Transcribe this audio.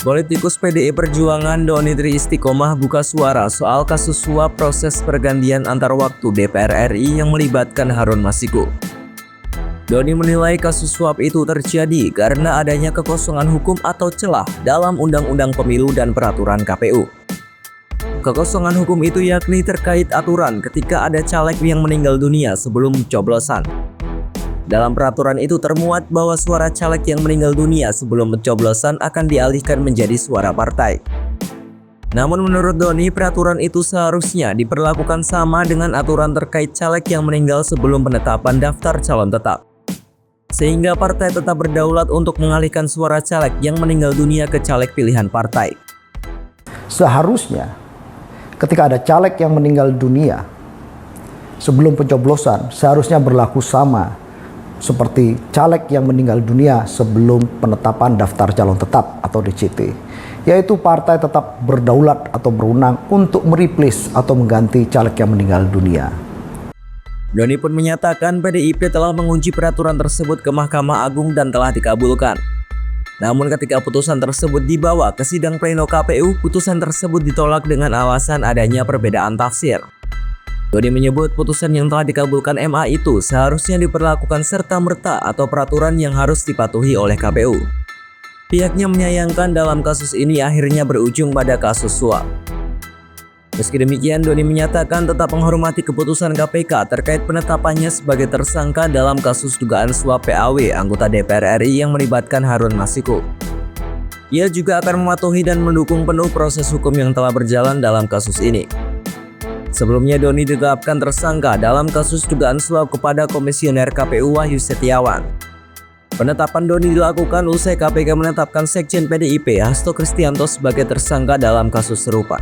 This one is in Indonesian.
Politikus PDI Perjuangan Doni Tri Istiqomah buka suara soal kasus suap proses pergantian antar waktu DPR RI yang melibatkan Harun Masiku. Doni menilai kasus suap itu terjadi karena adanya kekosongan hukum atau celah dalam Undang-Undang Pemilu dan Peraturan KPU. Kekosongan hukum itu yakni terkait aturan ketika ada caleg yang meninggal dunia sebelum pencoblosan. Dalam peraturan itu termuat bahwa suara caleg yang meninggal dunia sebelum pencoblosan akan dialihkan menjadi suara partai. Namun menurut Doni, peraturan itu seharusnya diperlakukan sama dengan aturan terkait caleg yang meninggal sebelum penetapan daftar calon tetap. Sehingga partai tetap berdaulat untuk mengalihkan suara caleg yang meninggal dunia ke caleg pilihan partai. Seharusnya ketika ada caleg yang meninggal dunia sebelum pencoblosan, seharusnya berlaku sama seperti caleg yang meninggal dunia sebelum penetapan daftar calon tetap atau DCT, yaitu partai tetap berdaulat atau berwenang untuk mereplace atau mengganti caleg yang meninggal dunia. Doni pun menyatakan PDIP telah menguji peraturan tersebut ke Mahkamah Agung dan telah dikabulkan. Namun ketika putusan tersebut dibawa ke sidang pleno KPU, putusan tersebut ditolak dengan alasan adanya perbedaan tafsir. Doni menyebut putusan yang telah dikabulkan MA itu seharusnya diperlakukan serta-merta atau peraturan yang harus dipatuhi oleh KPU. Pihaknya menyayangkan dalam kasus ini akhirnya berujung pada kasus suap. Meski demikian, Doni menyatakan tetap menghormati keputusan KPK terkait penetapannya sebagai tersangka dalam kasus dugaan suap PAW anggota DPR RI yang melibatkan Harun Masiku. Ia juga akan mematuhi dan mendukung penuh proses hukum yang telah berjalan dalam kasus ini. Sebelumnya Doni ditetapkan tersangka dalam kasus dugaan suap kepada Komisioner KPU Wahyu Setiawan. Penetapan Doni dilakukan usai KPK menetapkan Sekjen PDIP Hasto Kristianto sebagai tersangka dalam kasus serupa.